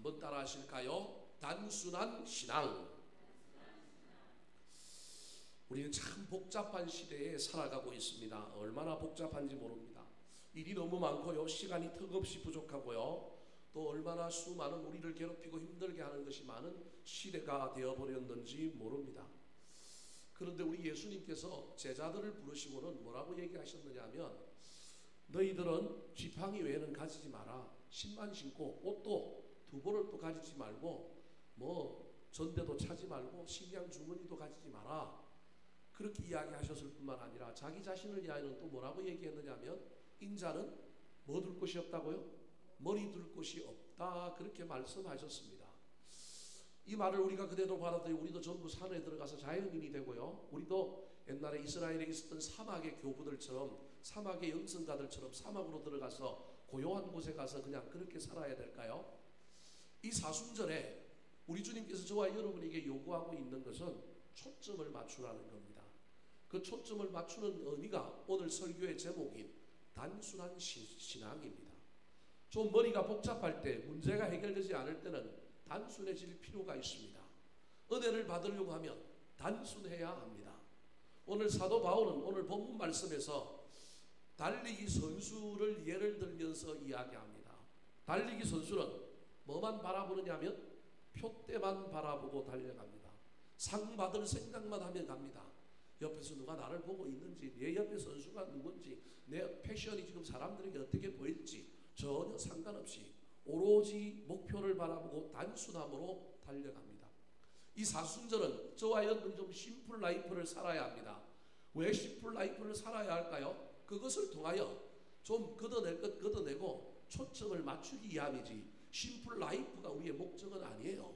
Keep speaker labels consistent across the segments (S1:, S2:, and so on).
S1: 한번 따라 하실까요? 단순한 신앙. 우리는 참 복잡한 시대에 살아가고 있습니다. 얼마나 복잡한지 모릅니다. 일이 너무 많고요, 시간이 턱없이 부족하고요, 또 얼마나 수많은 우리를 괴롭히고 힘들게 하는 것이 많은 시대가 되어버렸는지 모릅니다. 그런데 우리 예수님께서 제자들을 부르시고는 뭐라고 얘기하셨느냐 하면, 너희들은 지팡이 외에는 가지지 마라. 신만 신고 옷도 두 벌을 또 가지지 말고 뭐 전대도 차지 말고 식량 주머니도 가지지 마라. 그렇게 이야기하셨을 뿐만 아니라 자기 자신을 위하여는 또 뭐라고 얘기했느냐 하면, 인자는 뭐 둘 곳이 없다고요? 머리 둘 곳이 없다. 그렇게 말씀하셨습니다. 이 말을 우리가 그대로 받아들이고 우리도 전부 산에 들어가서 자연인이 되고요, 우리도 옛날에 이스라엘에 있었던 사막의 교부들처럼, 사막의 염성가들처럼 사막으로 들어가서 고요한 곳에 가서 그냥 그렇게 살아야 될까요? 이 사순절에 우리 주님께서 저와 여러분에게 요구하고 있는 것은 초점을 맞추라는 겁니다. 그 초점을 맞추는 의미가 오늘 설교의 제목인 단순한 신앙입니다. 좀 머리가 복잡할 때, 문제가 해결되지 않을 때는 단순해질 필요가 있습니다. 은혜를 받으려고 하면 단순해야 합니다. 오늘 사도 바울은 오늘 본문 말씀에서 달리기 선수를 예를 들면서 이야기합니다. 달리기 선수는 뭐만 바라보느냐 하면 표대만 바라보고 달려갑니다. 상 받을 생각만 하면 갑니다. 옆에서 누가 나를 보고 있는지, 내 옆에 선수가 누군지, 내 패션이 지금 사람들에게 어떻게 보일지 전혀 상관없이 오로지 목표를 바라보고 단순함으로 달려갑니다. 이 사순절은 저와 여러분 좀 심플 라이프를 살아야 합니다. 왜 심플 라이프를 살아야 할까요? 그것을 통하여 좀 걷어낼 것 걷어내고 초점을 맞추기 위함이지, 심플 라이프가 우리의 목적은 아니에요.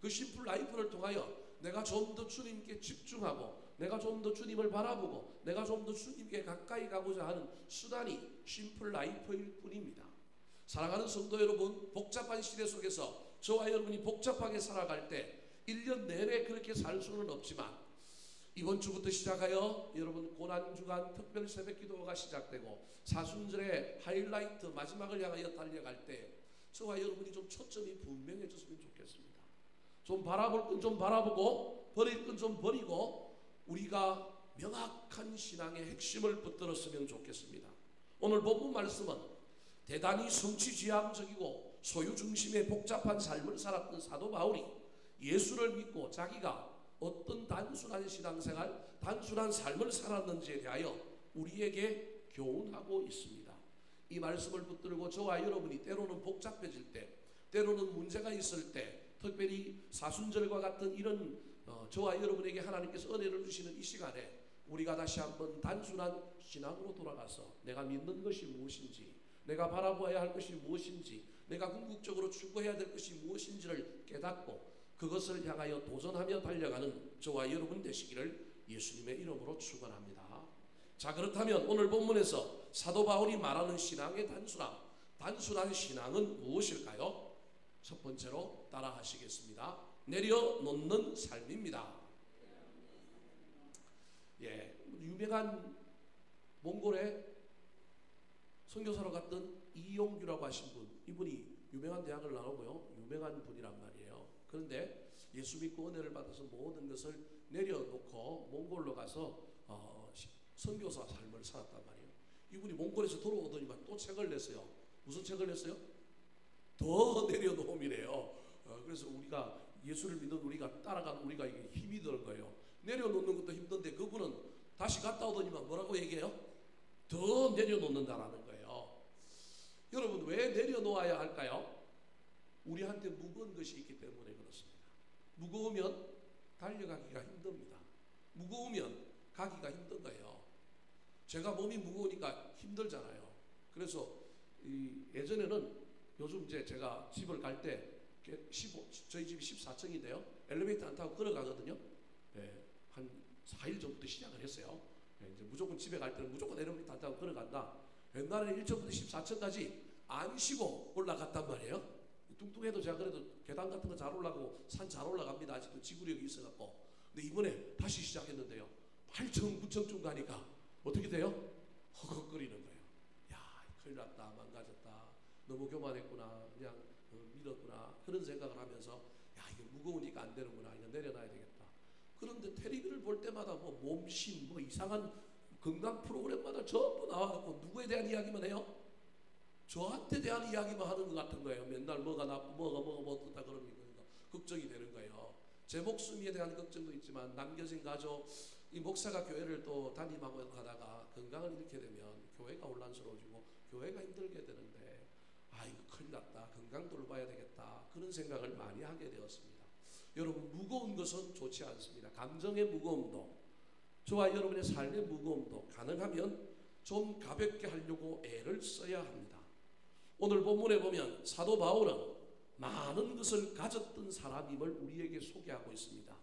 S1: 그 심플 라이프를 통하여 내가 좀 더 주님께 집중하고, 내가 좀 더 주님을 바라보고, 내가 좀 더 주님께 가까이 가고자 하는 수단이 심플 라이프일 뿐입니다. 사랑하는 성도 여러분, 복잡한 시대 속에서 저와 여러분이 복잡하게 살아갈 때 1년 내내 그렇게 살 수는 없지만, 이번 주부터 시작하여 여러분 고난주간 특별 새벽 기도가 시작되고 사순절의 하이라이트 마지막을 향하여 달려갈 때 저와 여러분이 좀 초점이 분명해졌으면 좋겠습니다. 좀 바라볼 건 좀 바라보고 버릴 건 좀 버리고 우리가 명확한 신앙의 핵심을 붙들었으면 좋겠습니다. 오늘 본문 말씀은 대단히 성취지향적이고 소유중심의 복잡한 삶을 살았던 사도 바울이 예수를 믿고 자기가 어떤 단순한 신앙생활, 단순한 삶을 살았는지에 대하여 우리에게 교훈하고 있습니다. 이 말씀을 붙들고 저와 여러분이 때로는 복잡해질 때, 때로는 문제가 있을 때, 특별히 사순절과 같은 이런 저와 여러분에게 하나님께서 은혜를 주시는 이 시간에 우리가 다시 한번 단순한 신앙으로 돌아가서 내가 믿는 것이 무엇인지, 내가 바라보아야 할 것이 무엇인지, 내가 궁극적으로 추구해야 될 것이 무엇인지를 깨닫고 그것을 향하여 도전하며 달려가는 저와 여러분 되시기를 예수님의 이름으로 축원합니다. 자, 그렇다면 오늘 본문에서 사도 바울이 말하는 신앙의 단순한 신앙은 무엇일까요? 첫 번째로 따라 하시겠습니다. 내려놓는 삶입니다. 예, 유명한 몽골의 선교사로 갔던 이용규라고 하신 분, 이분이 유명한 대학을 나오고요, 유명한 분이란 말이에요. 그런데 예수 믿고 은혜를 받아서 모든 것을 내려놓고 몽골로 가서 선교사 삶을 살았단 말이에요. 이분이 몽골에서 돌아오더니만 또 책을 냈어요. 무슨 책을 냈어요? 더 내려놓음이래요. 그래서 우리가 예수를 믿는 우리가 따라가는 우리가 이게 힘이 드는 거예요. 내려놓는 것도 힘든데 그분은 다시 갔다 오더니만 뭐라고 얘기해요? 더 내려놓는다라는 거예요. 여러분, 왜 내려놓아야 할까요? 우리한테 무거운 것이 있기 때문에 그렇습니다. 무거우면 달려가기가 힘듭니다. 무거우면 가기가 힘든 거예요. 제가 몸이 무거우니까 힘들잖아요. 그래서 예전에는, 요즘 이제 제가 집을 갈 때 저희 집이 14층인데요 엘리베이터 안 타고 걸어가거든요. 예, 한 4일 전부터 시작을 했어요. 예, 이제 무조건 집에 갈 때는 무조건 엘리베이터 안 타고 걸어간다. 옛날에는 1층부터 14층까지 안 쉬고 올라갔단 말이에요. 뚱뚱해도 제가 그래도 계단 같은 거 잘 올라가고 산 잘 올라갑니다. 아직도 지구력이 있어갖고. 근데 이번에 다시 시작했는데요, 8층 9층쯤 가니까 어떻게 돼요? 허걱거리는 거예요. 야, 큰일 났다, 망가졌다, 너무 교만했구나, 그냥 믿었구나, 그런 생각을 하면서 야, 이거 무거우니까 안 되는구나, 이거 내려놔야 되겠다. 그런데 텔레비를 볼 때마다 뭐 몸신 뭐 이상한 건강 프로그램마다 전부 나와갖고 누구에 대한 이야기만 해요? 저한테 대한 이야기만 하는 것 같은 거예요. 맨날 뭐가 나쁘고 뭐가 어떻다 그러니까 걱정이 되는 거예요. 제 목숨에 대한 걱정도 있지만 남겨진 가족, 이 목사가 교회를 또 담임하고 가다가 건강을 잃게 되면 교회가 혼란스러워지고 교회가 힘들게 되는데 아, 이거 큰일 났다, 건강 돌봐야 되겠다, 그런 생각을 많이 하게 되었습니다. 여러분, 무거운 것은 좋지 않습니다. 감정의 무거움도, 저와 여러분의 삶의 무거움도 가능하면 좀 가볍게 하려고 애를 써야 합니다. 오늘 본문에 보면 사도 바울은 많은 것을 가졌던 사람임을 우리에게 소개하고 있습니다.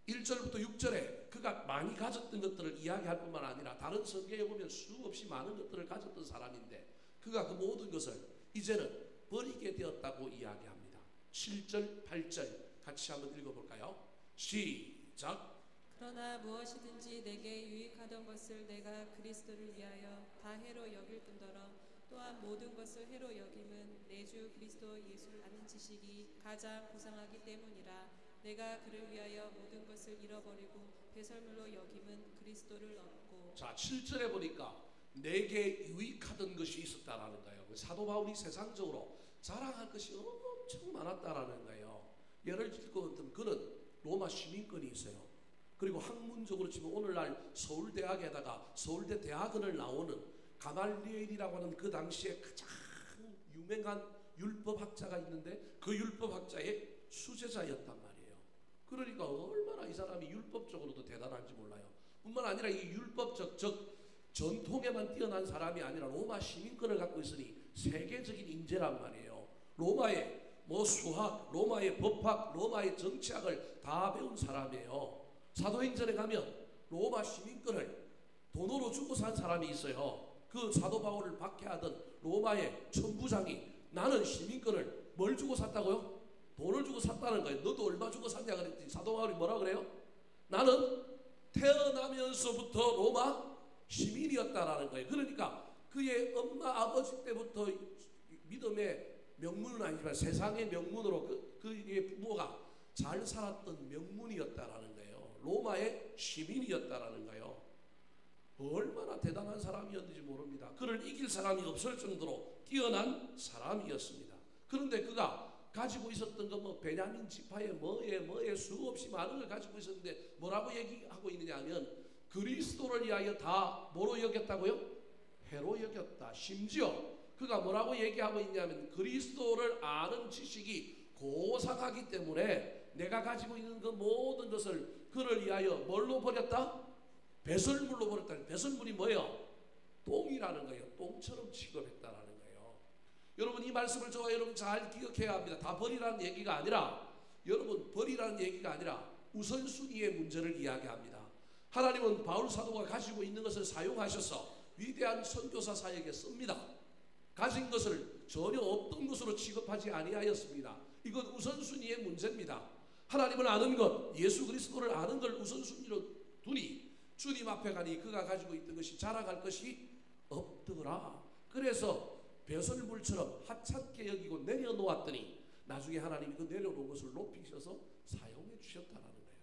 S1: 1절부터 6절에 그가 많이 가졌던 것들을 이야기할 뿐만 아니라 다른 성경에 보면 수없이 많은 것들을 가졌던 사람인데 그가 그 모든 것을 이제는 버리게 되었다고 이야기합니다. 7절, 8절 같이 한번 읽어볼까요? 시작.
S2: 그러나 무엇이든지 내게 유익하던 것을 내가 그리스도를 위하여 다 해로 여길 뿐더러 또한 모든 것을 해로 여김은 내 주 그리스도 예수를 아는 지식이 가장 고상하기 때문이라. 내가 그를 위하여 모든 것을 잃어버리고 배설물로 여김은 그리스도를 얻고.
S1: 자, 7절에 보니까 내게 유익하던 것이 있었다라는 거예요. 사도 바울이 세상적으로 자랑할 것이 엄청 많았다라는 거예요. 예를 들면 그는 로마 시민권이 있어요. 그리고 학문적으로 치면 오늘날 서울대학에다가 서울대 대학원을 나오는 가말리엘이라고 하는 그 당시에 가장 유명한 율법학자가 있는데 그 율법학자의 수제자였단 말이에요. 그러니까 얼마나 이 사람이 율법적으로도 대단한지 몰라요. 뿐만 아니라 이 율법적, 즉 전통에만 뛰어난 사람이 아니라 로마 시민권을 갖고 있으니 세계적인 인재란 말이에요. 로마의 수학, 로마의 법학, 로마의 정치학을 다 배운 사람이에요. 사도행전에 가면 로마 시민권을 돈으로 주고 산 사람이 있어요. 그 사도 바울을 박해하던 로마의 천부장이 나는 시민권을 뭘 주고 샀다고요? 돈을 주고 샀다는 거예요. 너도 얼마 주고 샀냐 그랬더니 사도 바울이 뭐라 그래요? 나는 태어나면서부터 로마 시민이었다라는 거예요. 그러니까 그의 엄마 아버지 때부터 믿음의 명문은 아니지만 세상의 명문으로 그의 부모가 잘 살았던 명문이었다라는 거예요. 로마의 시민이었다라는 거예요. 얼마나 대단한 사람이었는지 모릅니다. 그를 이길 사람이 없을 정도로 뛰어난 사람이었습니다. 그런데 그가 가지고 있었던 거 뭐 베냐민 지파의 뭐에 수없이 많은 걸 가지고 있었는데 뭐라고 얘기하고 있느냐 하면 그리스도를 위하여 다 뭐로 여겼다고요? 해로 여겼다. 심지어 그가 뭐라고 얘기하고 있냐면 그리스도를 아는 지식이 고상하기 때문에 내가 가지고 있는 그 모든 것을 그를 위하여 뭘로 버렸다? 배설물로 버렸다. 배설물이 뭐예요? 똥이라는 거예요. 똥처럼 취급했다라는 거예요. 여러분, 이 말씀을 저와 여러분 잘 기억해야 합니다. 다 버리라는 얘기가 아니라, 여러분 버리라는 얘기가 아니라 우선순위의 문제를 이야기합니다. 하나님은 바울 사도가 가지고 있는 것을 사용하셔서 위대한 선교사 사역에 씁니다. 가진 것을 전혀 없던 것으로 취급하지 아니하였습니다. 이건 우선순위의 문제입니다. 하나님을 아는 것, 예수 그리스도를 아는 걸 우선순위로 두니 주님 앞에 가니 그가 가지고 있던 것이 자랑할 것이 없더라. 그래서 배설물처럼 하찮게 여기고 내려놓았더니 나중에 하나님이 그 내려놓은 것을 높이셔서 사용해 주셨다라는 거예요.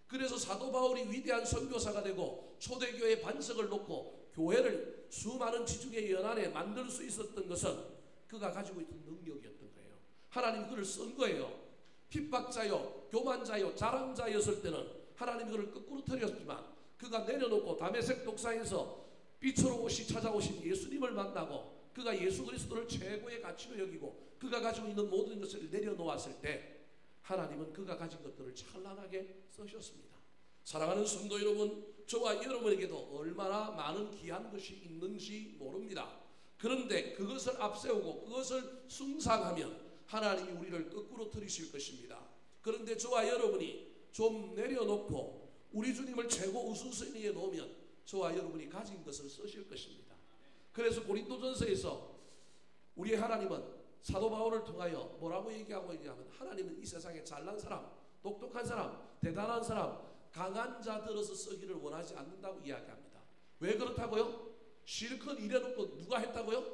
S1: 그래서 사도 바울이 위대한 선교사가 되고 초대교회 반석을 놓고 교회를 수많은 지중해 연안에 만들 수 있었던 것은 그가 가지고 있던 능력이었던 거예요. 하나님이 그를 쓴 거예요. 핍박자요, 교만자요, 자랑자였을 때는 하나님이 그를 거꾸로 터렸지만 그가 내려놓고 다메섹 독사에서 빛으로 찾아오신 예수님을 만나고 그가 예수 그리스도를 최고의 가치로 여기고 그가 가지고 있는 모든 것을 내려놓았을 때 하나님은 그가 가진 것들을 찬란하게 쓰셨습니다. 사랑하는 성도 여러분, 저와 여러분에게도 얼마나 많은 귀한 것이 있는지 모릅니다. 그런데 그것을 앞세우고 그것을 숭상하면 하나님이 우리를 거꾸로 들이실 것입니다. 그런데 저와 여러분이 좀 내려놓고 우리 주님을 최고 우선순위에 놓으면 저와 여러분이 가진 것을 쓰실 것입니다. 그래서 고린도전서에서 우리 하나님은 사도 바울을 통하여 뭐라고 얘기하고 있냐면 하나님은 이 세상에 잘난 사람, 똑똑한 사람, 대단한 사람, 강한 자들어서 쓰기를 원하지 않는다고 이야기합니다. 왜 그렇다고요? 실컷 일해놓고 누가 했다고요?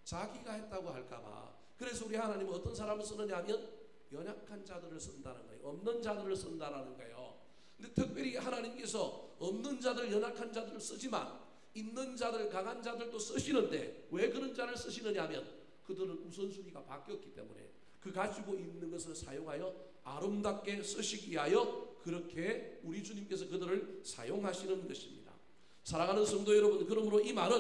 S1: 자기가 했다고 할까봐. 그래서 우리 하나님은 어떤 사람을 쓰느냐 하면 연약한 자들을 쓴다는 거예요. 없는 자들을 쓴다는 거예요. 근데 특별히 하나님께서 없는 자들, 연약한 자들을 쓰지만 있는 자들, 강한 자들도 쓰시는데 왜 그런 자를 쓰시느냐 하면 그들은 우선순위가 바뀌었기 때문에 그 가지고 있는 것을 사용하여 아름답게 쓰시기 위하여 그렇게 우리 주님께서 그들을 사용하시는 것입니다. 사랑하는 성도 여러분, 그러므로 이 말은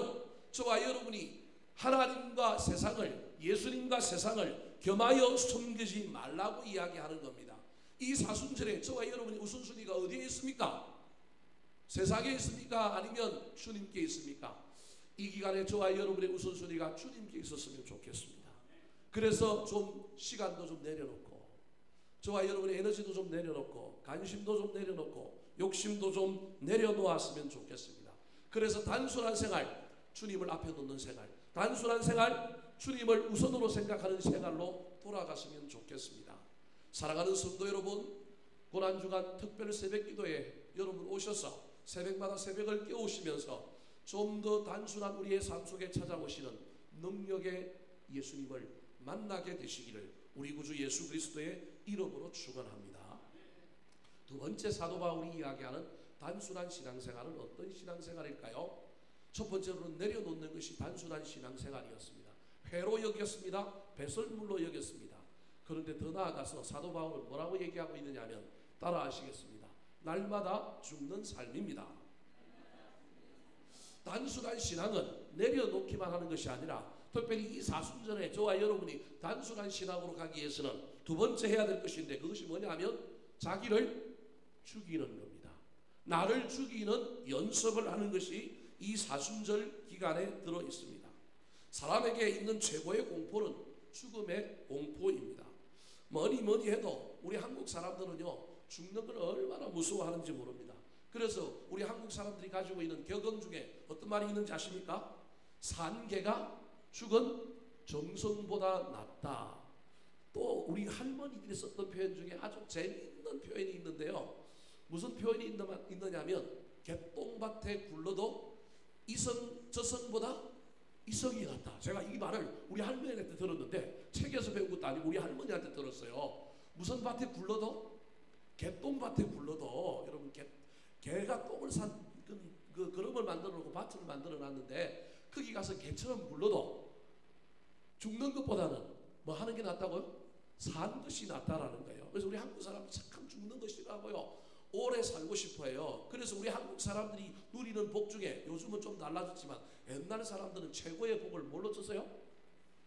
S1: 저와 여러분이 하나님과 세상을, 예수님과 세상을 겸하여 섬기지 말라고 이야기하는 겁니다. 이 사순절에 저와 여러분의 우선순위가 어디에 있습니까? 세상에 있습니까? 아니면 주님께 있습니까? 이 기간에 저와 여러분의 우선순위가 주님께 있었으면 좋겠습니다. 그래서 좀 시간도 좀 내려놓고 저와 여러분의 에너지도 좀 내려놓고 관심도 좀 내려놓고 욕심도 좀 내려놓았으면 좋겠습니다. 그래서 단순한 생활, 주님을 앞에 놓는 생활, 단순한 생활, 주님을 우선으로 생각하는 생활로 돌아갔으면 좋겠습니다. 사랑하는 성도 여러분, 고난주간 특별 새벽기도에 여러분 오셔서 새벽마다 새벽을 깨우시면서 좀 더 단순한 우리의 삶 속에 찾아오시는 능력의 예수님을 만나게 되시기를 우리 구주 예수 그리스도의 이름으로 축원합니다. 두 번째 사도 바울이 이야기하는 단순한 신앙생활은 어떤 신앙생활일까요? 첫 번째로는 내려놓는 것이 단순한 신앙생활이었습니다. 회로 여겼습니다. 배설물로 여겼습니다. 그런데 더 나아가서 사도 바울은 뭐라고 얘기하고 있느냐 하면 따라하시겠습니다. 날마다 죽는 삶입니다. 단순한 신앙은 내려놓기만 하는 것이 아니라 특별히 이 사순절에 저와 여러분이 단순한 신앙으로 가기 위해서는 두 번째 해야 될 것인데 그것이 뭐냐 하면 자기를 죽이는 겁니다. 나를 죽이는 연습을 하는 것이 이 사순절 기간에 들어 있습니다. 사람에게 있는 최고의 공포는 죽음의 공포입니다. 뭐니 해도 우리 한국 사람들은요 죽는 걸 얼마나 무서워하는지 모릅니다. 그래서 우리 한국 사람들이 가지고 있는 격언 중에 어떤 말이 있는지 아십니까? 산 개가 죽은 정성보다 낫다. 또 우리 할머니들이 썼던 표현 중에 아주 재미있는 표현이 있는데요. 무슨 표현이 있느냐면 개똥밭에 굴러도 저성보다 이성이 낫다. 제가 이 말을 우리 할머니한테 들었는데 책에서 배운 것도 아니고 우리 할머니한테 들었어요. 무슨 밭에 굴러도 개똥밭에 굴러도 여러분 개가 똥을 산 그 그릇을 만들어 놓고 밭을 만들어 놨는데 거기 가서 개처럼 굴러도 죽는 것보다는 뭐 하는 게 낫다고요? 사는 것이 낫다라는 거예요. 그래서 우리 한국 사람은 참 죽는 것 싫어하고요. 오래 살고 싶어해요. 그래서 우리 한국 사람들이 누리는 복 중에 요즘은 좀 달라졌지만 옛날 사람들은 최고의 복을 뭘로 썼어요?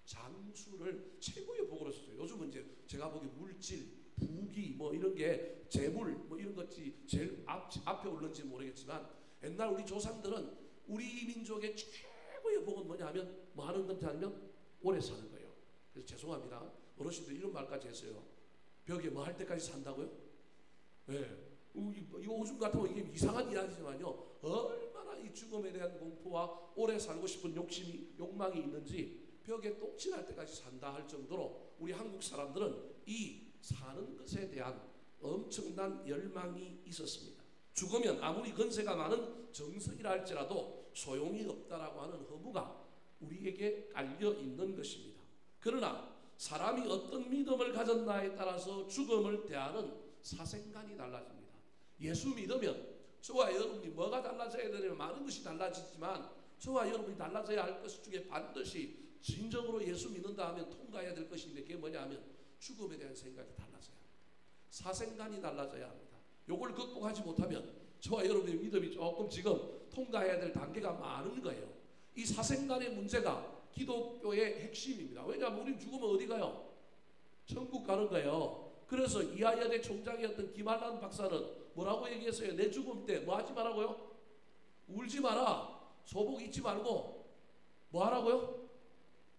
S1: 장수를 최고의 복으로 썼어요. 요즘은 이제 제가 보기 물질, 부귀 뭐 이런 게 재물 뭐 이런 것이 제일 앞에 오르는지 모르겠지만 옛날 우리 조상들은 우리 민족의 최고의 복은 뭐냐 하면 뭐 하는 건지 아니면 오래 사는 거예요. 그래서 죄송합니다. 어르신들 이런 말까지 했어요. 벽에 뭐 할 때까지 산다고요? 네. 이거 요즘 같으면 이게 이상한 이야기지만요. 얼마나 이 죽음에 대한 공포와 오래 살고 싶은 욕망이 있는지 벽에 똥칠할 때까지 산다 할 정도로 우리 한국 사람들은 이 사는 것에 대한 엄청난 열망이 있었습니다. 죽으면 아무리 건세가 많은 정석이라 할지라도 소용이 없다라고 하는 허무가 우리에게 깔려 있는 것입니다. 그러나 사람이 어떤 믿음을 가졌나에 따라서 죽음을 대하는 사생관이 달라집니다. 예수 믿으면 저와 여러분이 뭐가 달라져야 되냐면 많은 것이 달라지지만 저와 여러분이 달라져야 할 것 중에 반드시 진정으로 예수 믿는다 하면 통과해야 될 것인데 그게 뭐냐 하면 죽음에 대한 생각이 달라져야 합니다. 사생관이 달라져야 합니다. 요걸 극복하지 못하면 저와 여러분의 믿음이 조금 지금 통과해야 될 단계가 많은 거예요. 이 사생관의 문제가 기독교의 핵심입니다. 왜냐하면 우리 죽으면 어디 가요? 천국 가는 거예요. 그래서 이하여대 총장이었던 김한란 박사는 뭐라고 얘기했어요? 내 죽음 때 뭐 하지 말라고요? 울지 마라. 소복 잊지 말고 뭐 하라고요?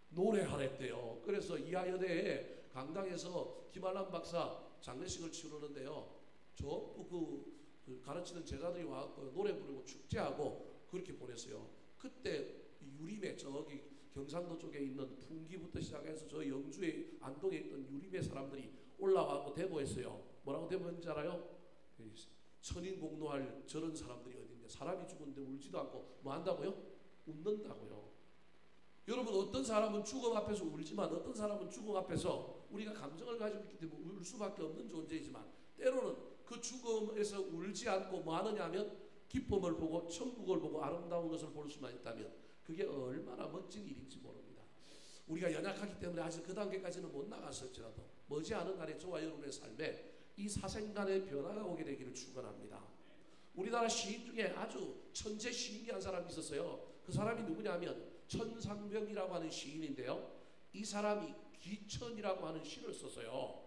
S1: 노래하랬대요. 그래서 이하여대에 강당에서 김한란 박사 장례식을 치르는데요. 전부 그 가르치는 제자들이 와서 노래 부르고 축제하고 그렇게 보냈어요. 그때 유림에 저기 경상도 쪽에 있는 풍기부터 시작해서 저 영주의 안동에 있던 유림의 사람들이 올라와서 대보했어요. 뭐라고 대보했는지 알아요? 천인공노할 저런 사람들이 어딨냐. 사람이 죽었는데 울지도 않고 뭐 한다고요? 웃는다고요. 여러분, 어떤 사람은 죽음 앞에서 울지만 어떤 사람은 죽음 앞에서 우리가 감정을 가지고 있기 때문에 울 수밖에 없는 존재이지만, 때로는 그 죽음에서 울지 않고 뭐 하느냐 하면 기쁨을 보고 천국을 보고 아름다운 것을 볼 수만 있다면 그게 얼마나 멋진 일인지 모릅니다. 우리가 연약하기 때문에 아직 그 단계까지는 못 나갔을지라도 머지않은 날에 저와 여러분의 삶에 이 사생간의 변화가 오게 되기를 축원합니다. 우리나라 시인 중에 아주 천재 시인이 한 사람이 있었어요. 그 사람이 누구냐면 천상병이라고 하는 시인인데요. 이 사람이 기천이라고 하는 시를 썼어요.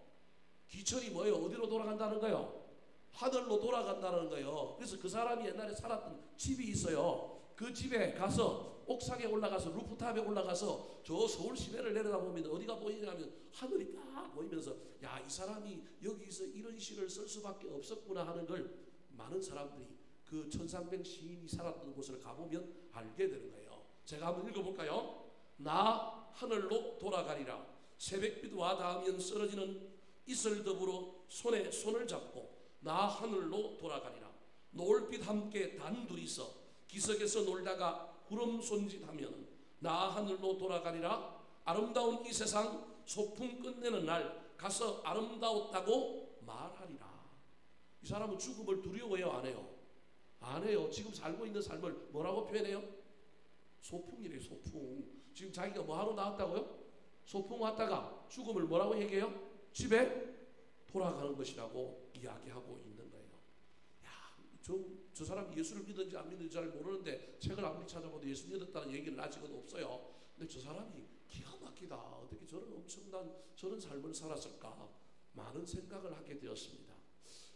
S1: 기천이 뭐예요? 어디로 돌아간다는 거예요? 하늘로 돌아간다는 거예요. 그래서 그 사람이 옛날에 살았던 집이 있어요. 그 집에 가서 옥상에 올라가서 루프탑에 올라가서 저 서울 시내를 내려다보면 어디가 보이냐면 하늘이 딱 보이면서 야, 이 사람이 여기서 이런 시를 쓸 수밖에 없었구나 하는 걸 많은 사람들이 그 천상병 시인이 살았던 곳을 가보면 알게 되는 거예요. 제가 한번 읽어볼까요? 나 하늘로 돌아가리라. 새벽빛 와 닿으면 쓰러지는 이슬 더불어 손에 손을 잡고 나 하늘로 돌아가리라. 노을빛 함께 단둘이서 기슭에서 놀다가 구름 손짓하면 나 하늘로 돌아가리라. 아름다운 이 세상 소풍 끝내는 날 가서 아름다웠다고 말하리라. 이 사람은 죽음을 두려워해요, 안 해요? 안 해요. 지금 살고 있는 삶을 뭐라고 표현해요? 소풍이래요, 소풍. 지금 자기가 뭐하러 나왔다고요? 소풍 왔다가 죽음을 뭐라고 얘기해요? 집에 돌아가는 것이라고 이야기하고 있는 거예요. 야, 저 사람이 예수를 믿는지 안 믿는지 잘 모르는데 책을 아무리 찾아봐도 예수 믿었다는 얘기는 아직은 없어요. 근데 저 사람이 기가 막히다. 어떻게 저런 엄청난 저런 삶을 살았을까? 많은 생각을 하게 되었습니다.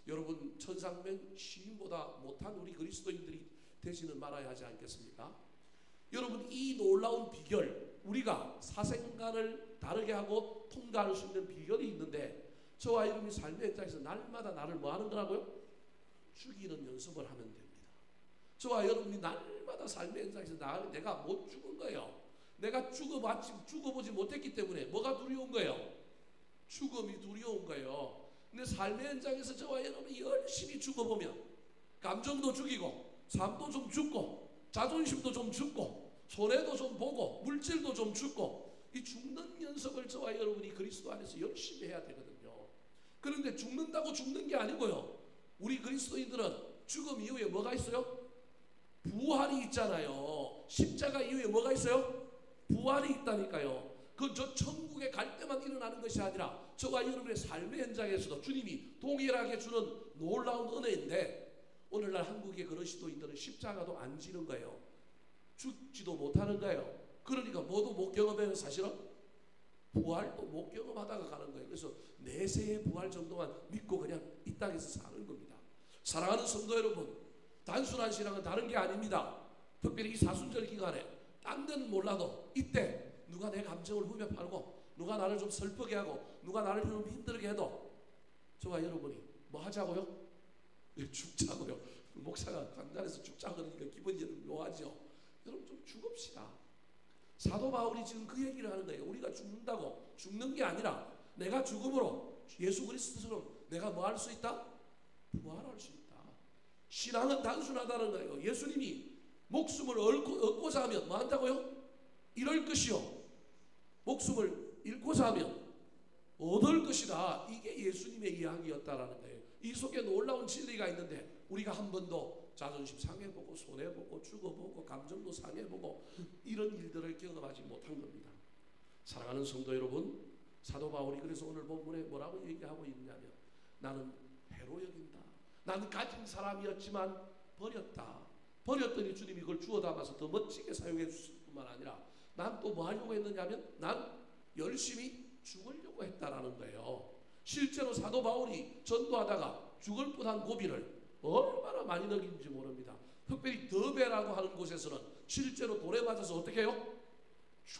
S1: 여러분, 천상병 시인보다 못한 우리 그리스도인들이 되지는 말아야 하지 않겠습니까? 여러분, 이 놀라운 비결, 우리가 사생간을 다르게 하고 통과할 수 있는 비결이 있는데, 저와 여러분이 삶의 현장에서 날마다 나를 뭐 하는 거라고요? 죽이는 연습을 하면 됩니다. 저와 여러분이 날마다 삶의 현장에서 내가 못 죽은 거예요. 내가 죽어보지 못했기 때문에 뭐가 두려운 거예요? 죽음이 두려운 거예요. 근데 삶의 현장에서 저와 여러분이 열심히 죽어보면 감정도 죽이고 삶도 좀 죽고 자존심도 좀 죽고 손해도 좀 보고 물질도 좀 죽고 이 죽는 연습을 저와 여러분이 그리스도 안에서 열심히 해야 되거든요. 그런데 죽는다고 죽는 게 아니고요. 우리 그리스도인들은 죽음 이후에 뭐가 있어요? 부활이 있잖아요. 십자가 이후에 뭐가 있어요? 부활이 있다니까요. 그 저 천국에 갈 때만 일어나는 것이 아니라 저와 여러분의 삶의 현장에서도 주님이 동일하게 주는 놀라운 은혜인데, 오늘날 한국의 그런 시도인들은 십자가도 안 지는 거예요. 죽지도 못하는 거예요. 그러니까 뭐도 못 경험해요. 사실은 부활도 못 경험하다가 가는 거예요. 그래서 내세의 부활 정도만 믿고 그냥 이 땅에서 사는 겁니다. 사랑하는 성도 여러분, 단순한 신앙은 다른 게 아닙니다. 특별히 이 사순절 기간에 딴 데는 몰라도 이때 누가 내 감정을 후벼 팔고 누가 나를 좀 슬프게 하고 누가 나를 좀 힘들게 해도 저와 여러분이 뭐 하자고요? 죽자고요. 목사가 강단에서 죽자 그러니까 기분이 좀 묘하죠. 여러분 좀 죽읍시다. 사도 바울이 지금 그 얘기를 하는 거예요. 우리가 죽는다고 죽는 게 아니라 내가 죽음으로 예수 그리스도처럼 내가 뭐 할 수 있다? 부활할 수 있다. 신앙은 단순하다는 거예요. 예수님이 목숨을 얻고자 하면 뭐 한다고요? 이럴 것이요. 목숨을 잃고자 하면 얻을 것이다. 이게 예수님의 이야기였다라는 거예요. 이 속에 놀라운 진리가 있는데 우리가 한 번도 자존심 상해보고 손해보고 죽어보고 감정도 상해보고 이런 일들을 경험하지 못한 겁니다. 사랑하는 성도 여러분, 사도 바울이 그래서 오늘 본문에 뭐라고 얘기하고 있냐면 나는 해로 여긴다. 나는 가진 사람이었지만 버렸다. 버렸더니 주님이 그걸 주워 담아서 더 멋지게 사용해 주실 뿐만 아니라 난 또 뭐 하려고 했느냐면 난 열심히 죽으려고 했다라는 거예요. 실제로 사도 바울이 전도하다가 죽을 뻔한 고비를 얼마나 많이 넘긴지 모릅니다. 특별히 더베라고 하는 곳에서는 실제로 돌에 맞아서 어떻게 해요?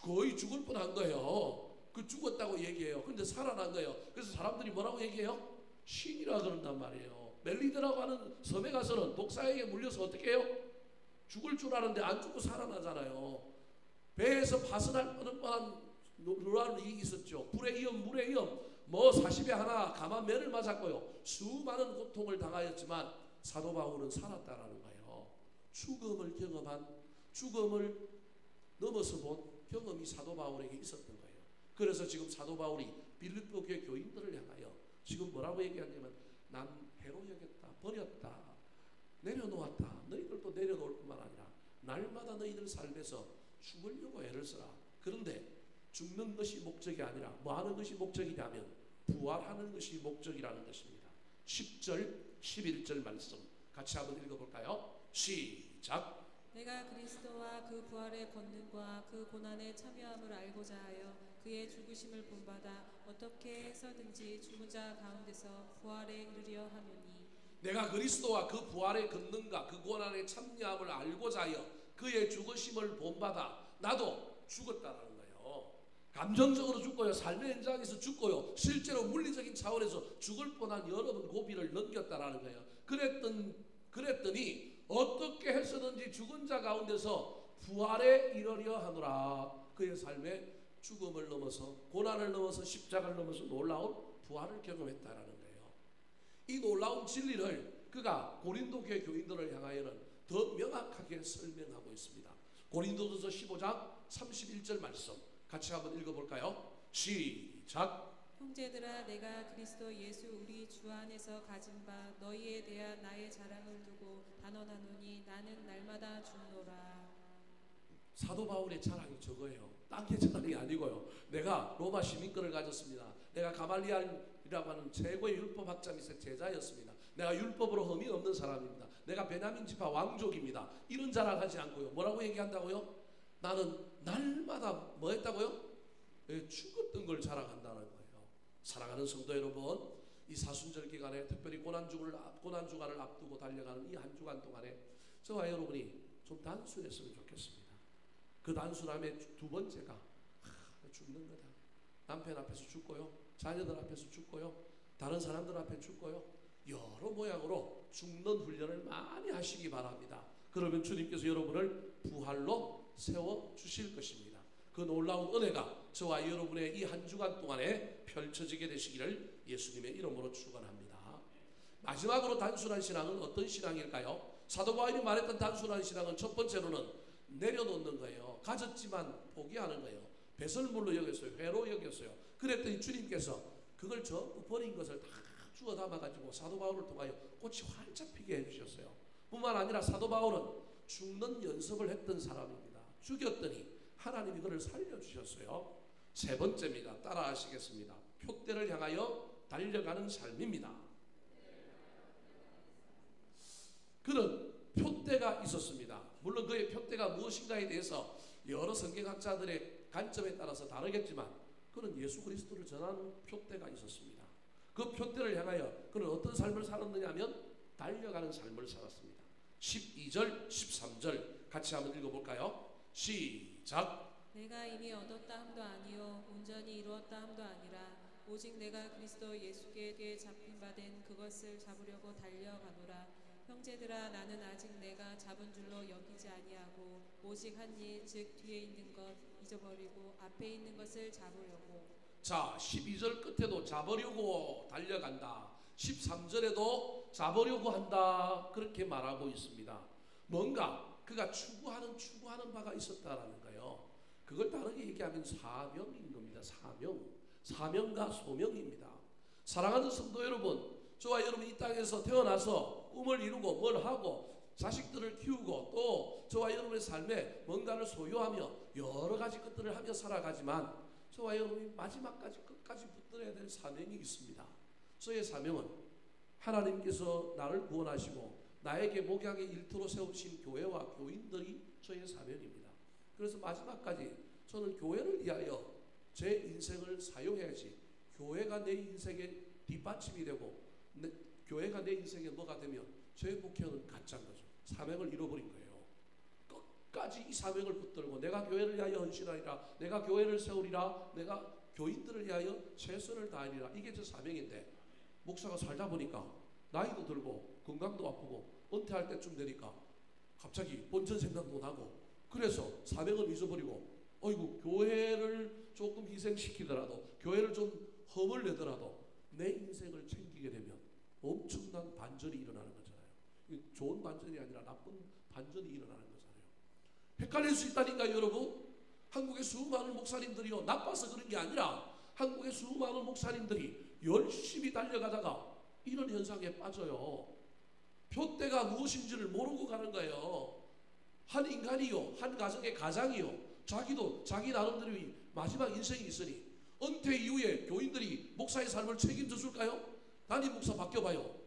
S1: 거의 죽을 뻔한 거예요. 그 죽었다고 얘기해요. 그런데 살아난 거예요. 그래서 사람들이 뭐라고 얘기해요? 신이라 그런단 말이에요. 멜리드라고 하는 섬에 가서는 독사에게 물려서 어떻게 해요? 죽을 줄 아는데 안 죽고 살아나잖아요. 배에서 파선할 뻔한 놀라운 일이 있었죠. 불의 위험, 물의 위험, 뭐 40에 하나 감한 매를 맞았고요. 수많은 고통을 당하였지만 사도 바울은 살았다라는 거예요. 죽음을 경험한, 죽음을 넘어서 본 경험이 사도 바울에게 있었던 거예요. 그래서 지금 사도 바울이 빌립보 교회 교인들을 향하여 지금 뭐라고 얘기하냐면 난 해로 여겼다, 버렸다, 내려놓았다. 너희들도 내려놓을 뿐만 아니라 날마다 너희들 삶에서 죽으려고 애를 써라. 그런데 죽는 것이 목적이 아니라 뭐 하는 것이 목적이냐면 부활하는 것이 목적이라는 것입니다. 10절 11절 말씀 같이 한번 읽어볼까요? 시작.
S2: 내가 그리스도와 그 부활의 권능과 그 고난에 참여함을 알고자 하여 그의 죽으심을 본받아 어떻게 해서든지 죽은 자 가운데서 부활에 이르려 하노니
S1: 내가 그리스도와 그 부활의 권능과 그 고난에 참여함을 알고자 하여 그의 죽으심을 본받아 나도 죽었다라는 거예요. 감정적으로 죽고요, 삶의 현장에서 죽고요, 실제로 물리적인 차원에서 죽을 뻔한 여러 번 고비를 넘겼다라는 거예요. 그랬더니 어떻게 해서든지 죽은 자 가운데서 부활에 이르려 하노라. 그의 삶에 죽음을 넘어서 고난을 넘어서 십자가를 넘어서 놀라운 부활을 경험했다라는 거예요. 이 놀라운 진리를 그가 고린도 교회 교인들을 향하여는 더 명확하게 설명하고 있습니다. 고린도전서 15장 31절 말씀 같이 한번 읽어볼까요? 시작.
S2: 형제들아 내가 그리스도 예수 우리 주 안에서 가진 바 너희에 대한 나의 자랑을 두고 단언하노니 나는 날마다 죽노라.
S1: 사도 바울의 자랑이 저거예요. 딴 게 자랑이 아니고요. 내가 로마 시민권을 가졌습니다. 내가 가말리알이라고 하는 최고의 율법학자 및 제자였습니다. 내가 율법으로 흠이 없는 사람입니다. 내가 베냐민 지파 왕족입니다. 이런 자랑하지 않고요. 뭐라고 얘기한다고요? 나는 날마다 뭐 했다고요? 죽었던 걸 자랑한다는 거예요. 사랑하는 성도 여러분, 이 사순절 기간에 특별히 고난주간을 앞두고 달려가는 이 한 주간 동안에 저와 여러분이 좀 단순했으면 좋겠습니다. 그 단순함의 두 번째가 죽는 거다. 남편 앞에서 죽고요, 자녀들 앞에서 죽고요, 다른 사람들 앞에 죽고요, 여러 모양으로 죽는 훈련을 많이 하시기 바랍니다. 그러면 주님께서 여러분을 부활로 세워주실 것입니다. 그 놀라운 은혜가 저와 여러분의 이 한 주간 동안에 펼쳐지게 되시기를 예수님의 이름으로 축원합니다. 마지막으로 단순한 신앙은 어떤 신앙일까요? 사도 바울이 말했던 단순한 신앙은 첫 번째로는 내려놓는 거예요. 가졌지만 포기하는 거예요. 배설물로 여겼어요. 회로 여겼어요. 그랬더니 주님께서 그걸 전부 버린 것을 다 주워 담아가지고 사도 바울을 통하여 꽃이 활짝 피게 해주셨어요. 뿐만 아니라 사도 바울은 죽는 연습을 했던 사람입니다. 죽였더니 하나님이 그를 살려주셨어요. 세 번째입니다. 따라 하시겠습니다. 표대를 향하여 달려가는 삶입니다. 그는 표대가 있었습니다. 물론 그의 표대가 무엇인가에 대해서 여러 성경학자들의 관점에 따라서 다르겠지만 그는 예수 그리스도를 전하는 표대가 있었습니다. 그 표대를 향하여 그는 어떤 삶을 살았느냐 하면 달려가는 삶을 살았습니다. 12절 13절 같이 한번 읽어볼까요? 시작.
S2: 내가 이미 얻었다 함도 아니요 온전히 이루었다 함도 아니라 오직 내가 그리스도 예수께 잡힌 바 된 그것을 잡으려고 달려가노라. 형제들아 나는 아직 내가 잡은 줄로 여기지 아니하고 오직 한 일 즉 뒤에 있는 것 잊어버리고 앞에 있는 것을 잡으려고.
S1: 자, 12절 끝에도 잡으려고 달려간다. 13절에도 잡으려고 한다. 그렇게 말하고 있습니다. 뭔가 그가 추구하는 바가 있었다라는 거예요. 그걸 다르게 얘기하면 사명인 겁니다. 사명과 소명입니다. 사랑하는 성도 여러분, 저와 여러분 이 땅에서 태어나서 꿈을 이루고 뭘 하고 자식들을 키우고 또 저와 여러분의 삶에 뭔가를 소유하며 여러 가지 것들을 하며 살아가지만 저와 여러분이 마지막까지 끝까지 붙들어야 될 사명이 있습니다. 저의 사명은 하나님께서 나를 구원하시고 나에게 목양의 일터로 세우신 교회와 교인들이 저의 사명입니다. 그래서 마지막까지 저는 교회를 위하여 제 인생을 사용해야지 교회가 내 인생의 뒷받침이 되고 교회가 내 인생에 뭐가 되면 제 목표는 가짜인 거죠. 사명을 잃어버린 거예요. 끝까지 이 사명을 붙들고 내가 교회를 위하여 헌신하리라, 내가 교회를 세우리라, 내가 교인들을 위하여 최선을 다하리라, 이게 제 사명인데 목사가 살다 보니까 나이도 들고 건강도 아프고 은퇴할 때쯤 되니까 갑자기 본전 생각도 나고 그래서 사명을 잊어버리고 어이구 교회를 조금 희생시키더라도 교회를 좀 험을 내더라도 내 인생을 챙기게 되면 엄청난 반전이 일어나는 거잖아요. 좋은 반전이 아니라 나쁜 반전이 일어나는 거잖아요. 헷갈릴 수 있다니까요, 여러분. 한국의 수많은 목사님들이요, 나빠서 그런 게 아니라 한국의 수많은 목사님들이 열심히 달려가다가 이런 현상에 빠져요. 표대가 무엇인지를 모르고 가는 거예요. 한 인간이요, 한 가정의 가장이요, 자기도 자기 나름대로의 마지막 인생이 있으니 은퇴 이후에 교인들이 목사의 삶을 책임져 줄까요? 담임 목사 바뀌어봐요.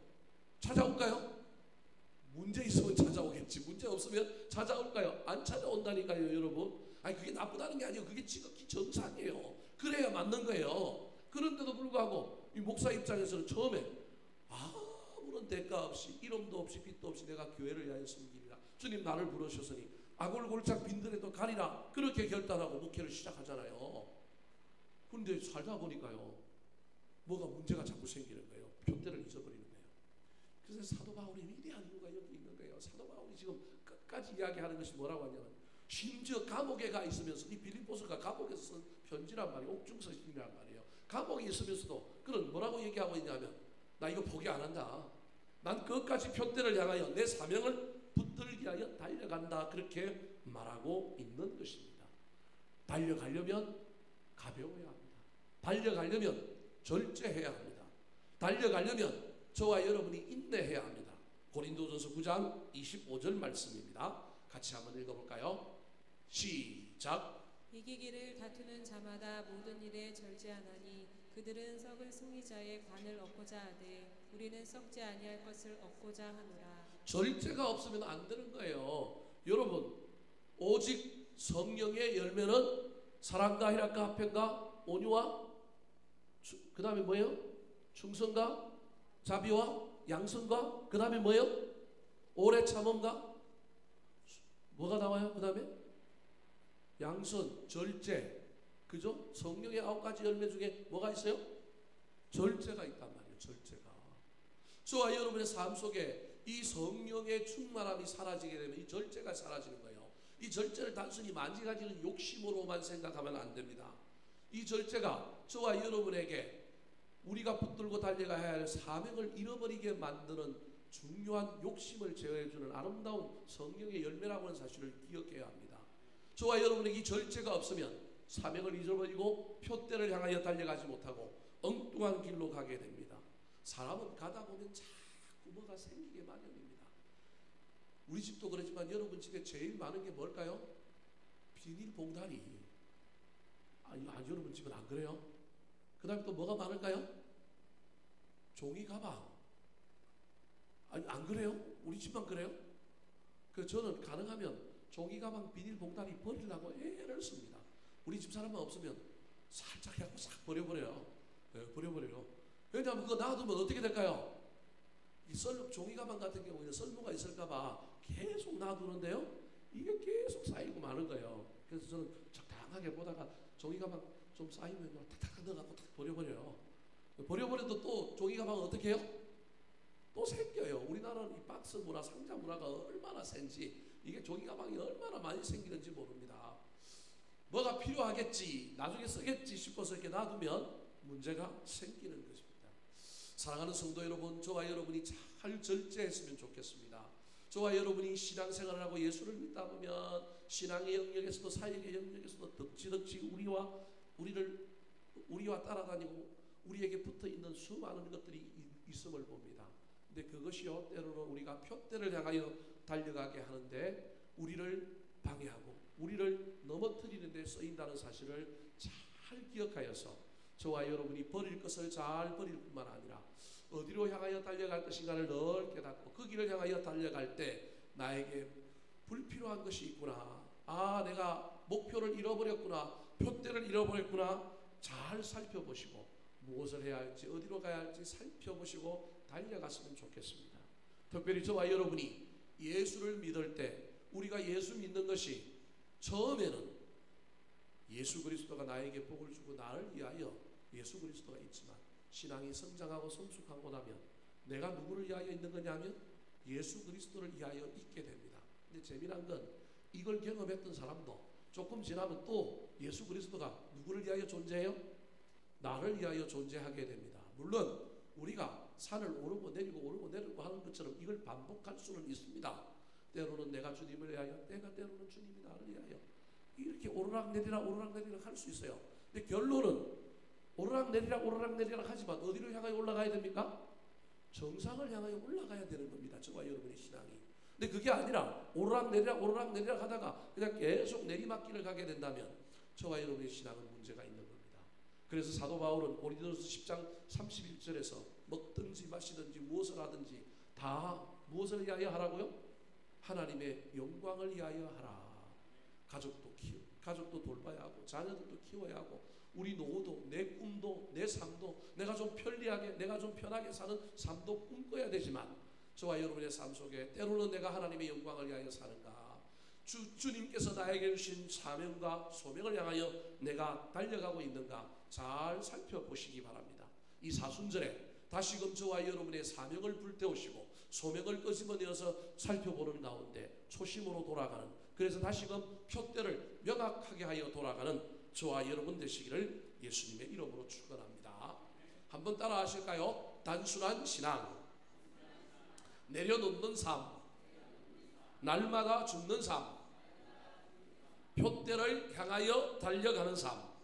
S1: 찾아올까요? 문제 있으면 찾아오겠지. 문제 없으면 찾아올까요? 안 찾아온다니까요, 여러분. 아니, 그게 나쁘다는 게 아니에요. 그게 지극히 정상이에요. 그래야 맞는 거예요. 그런데도 불구하고 이 목사 입장에서는 처음에 아무런 대가 없이 이름도 없이 빛도 없이 내가 교회를 위하여 섬기리라. 주님 나를 부르셨으니 아골골짝 빈들에도 가리라. 그렇게 결단하고 목회를 시작하잖아요. 그런데 살다 보니까요, 뭐가 문제가 자꾸 생기는 거예요. 표대를 잊어버리는 거예요. 그래서 사도 바울이 위대한 이유가 여기 있는 거예요. 사도 바울이 지금 끝까지 이야기하는 것이 뭐라고 하냐면, 심지어 감옥에 가 있으면서, 이 빌립보서가 감옥에서 쓴 편지란 말이에요. 옥중서신이란 말이에요. 감옥에 있으면서도 그는 뭐라고 얘기하고 있냐면, 나 이거 포기 안 한다. 난 끝까지 표대를 향하여 내 사명을 붙들기 위하여 달려간다. 그렇게 말하고 있는 것입니다. 달려가려면 가벼워야 합니다. 달려가려면 절제해야 합니다. 달려가려면 저와 여러분이 인내해야 합니다. 고린도전서 9장 25절 말씀입니다. 같이 한번 읽어볼까요? 시작.
S2: 이기기를 다투는 자마다 모든 일에 절제하나니 그들은 썩을 승리자의 관을 얻고자 하되 우리는 썩지 아니할 것을 얻고자 하노라. 절제가
S1: 없으면 안 되는 거예요. 여러분, 오직 성령의 열매는 사랑과 희락과 화평과 온유와 그 다음에 뭐예요? 충성과 자비와 양선과 그 다음에 뭐예요? 오래 참음과 뭐가 나와요? 그 다음에 양선, 절제, 그죠? 성령의 9가지 열매 중에 뭐가 있어요? 절제가 있단 말이에요. 절제가. 저와 여러분의 삶 속에 이 성령의 충만함이 사라지게 되면 이 절제가 사라지는 거예요. 이 절제를 단순히 만지가지는 욕심으로만 생각하면 안 됩니다. 이 절제가 저와 여러분에게 우리가 붙들고 달려가야 할 사명을 잃어버리게 만드는 중요한 욕심을 제어해주는 아름다운 성령의 열매라고 하는 사실을 기억해야 합니다. 저와 여러분에게 이 절제가 없으면 사명을 잊어버리고 표대를 향하여 달려가지 못하고 엉뚱한 길로 가게 됩니다. 사람은 가다 보면 자꾸 뭐가 생기게 마련입니다. 우리 집도 그렇지만 여러분 집에 제일 많은 게 뭘까요? 비닐봉다리. 아니, 여러분 집은 안 그래요? 그 다음에 또 뭐가 많을까요? 종이 가방. 아니, 안 그래요? 우리 집만 그래요? 그래서 저는 가능하면 종이 가방 비닐 봉다리 버리려고 애를 씁니다. 우리 집 사람만 없으면 살짝 해갖고 싹 버려버려요. 네, 버려버려요. 왜냐하면 그거 놔두면 어떻게 될까요? 이 종이 가방 같은 경우에는 썰무가 있을까봐 계속 놔두는데요, 이게 계속 쌓이고 마는 거예요. 그래서 저는 적당하게 보다가 종이 가방 좀 쌓이면 탁탁 넣어갖고 탁 버려버려요. 버려버려도 또 종이 가방은 어떻게 해요? 또 생겨요. 우리나라는 이 박스 문화, 상자 문화가 얼마나 센지, 이게 종이 가방이 얼마나 많이 생기는지 모릅니다. 뭐가 필요하겠지, 나중에 쓰겠지 싶어서 이렇게 놔두면 문제가 생기는 것입니다. 사랑하는 성도 여러분, 저와 여러분이 잘 절제했으면 좋겠습니다. 저와 여러분이 신앙생활을 하고 예수를 믿다 보면 신앙의 영역에서도 사역의 영역에서도 덕지덕지 우리와 따라다니고 우리에게 붙어있는 수많은 것들이 있음을 봅니다. 근데 그것이요, 때로는 우리가 표대를 향하여 달려가게 하는데 우리를 방해하고 우리를 넘어뜨리는 데 쓰인다는 사실을 잘 기억하여서 저와 여러분이 버릴 것을 잘 버릴 뿐만 아니라 어디로 향하여 달려갈 것인가를 늘 깨닫고 그 길을 향하여 달려갈 때 나에게 불필요한 것이 있구나, 내가 목표를 잃어버렸구나, 표대를 잃어버렸구나, 잘 살펴보시고 무엇을 해야 할지, 어디로 가야 할지 살펴보시고 달려갔으면 좋겠습니다. 특별히 저와 여러분이 예수를 믿을 때 우리가 예수 믿는 것이 처음에는 예수 그리스도가 나에게 복을 주고 나를 위하여 예수 그리스도가 있지만 신앙이 성장하고 성숙하고 나면 내가 누구를 위하여 있는 거냐면 예수 그리스도를 위하여 있게 됩니다. 근데 재미난 건 이걸 경험했던 사람도 조금 지나면 또 예수 그리스도가 누구를 위하여 존재해요? 나를 위하여 존재하게 됩니다. 물론 우리가 산을 오르고 내리고 하는 것처럼 이걸 반복할 수는 있습니다. 때로는 내가 주님을 위하여, 때로는 주님이 나를 위하여. 이렇게 오르락내리락 할 수 있어요. 근데 결론은 오르락내리락 하지만 어디로 향하여 올라가야 됩니까? 정상을 향하여 올라가야 되는 겁니다. 저와 여러분의 신앙이. 근데 그게 아니라 오르락내리락 하다가 그냥 계속 내리막길을 가게 된다면 저와 여러분의 신앙은 문제가 있는 겁니다. 그래서 사도 바울은 고린도서 10장 31절에서 먹든지 마시든지 무엇을 하든지 다 무엇을 위하여 하라고요? 하나님의 영광을 위하여 하라. 가족도 돌봐야 하고 자녀들도 키워야 하고 우리 노후도 내 꿈도 내 삶도 내가 좀 편리하게 내가 좀 편하게 사는 삶도 꿈꿔야 되지만 저와 여러분의 삶 속에 때로는 내가 하나님의 영광을 위하여 사는가 주님께서 나에게 주신 사명과 소명을 향하여 내가 달려가고 있는가 잘 살펴보시기 바랍니다. 이 사순절에 다시금 저와 여러분의 사명을 불태우시고 소명을 끄집어내어서 살펴보는 가운데 초심으로 돌아가는 그래서 다시금 표대를 명확하게 하여 돌아가는 저와 여러분 되시기를 예수님의 이름으로 축원합니다. 한번 따라 하실까요? 단순한 신앙, 내려놓는 삶, 날마다 죽는 삶, 표대를 향하여 달려가는 삶.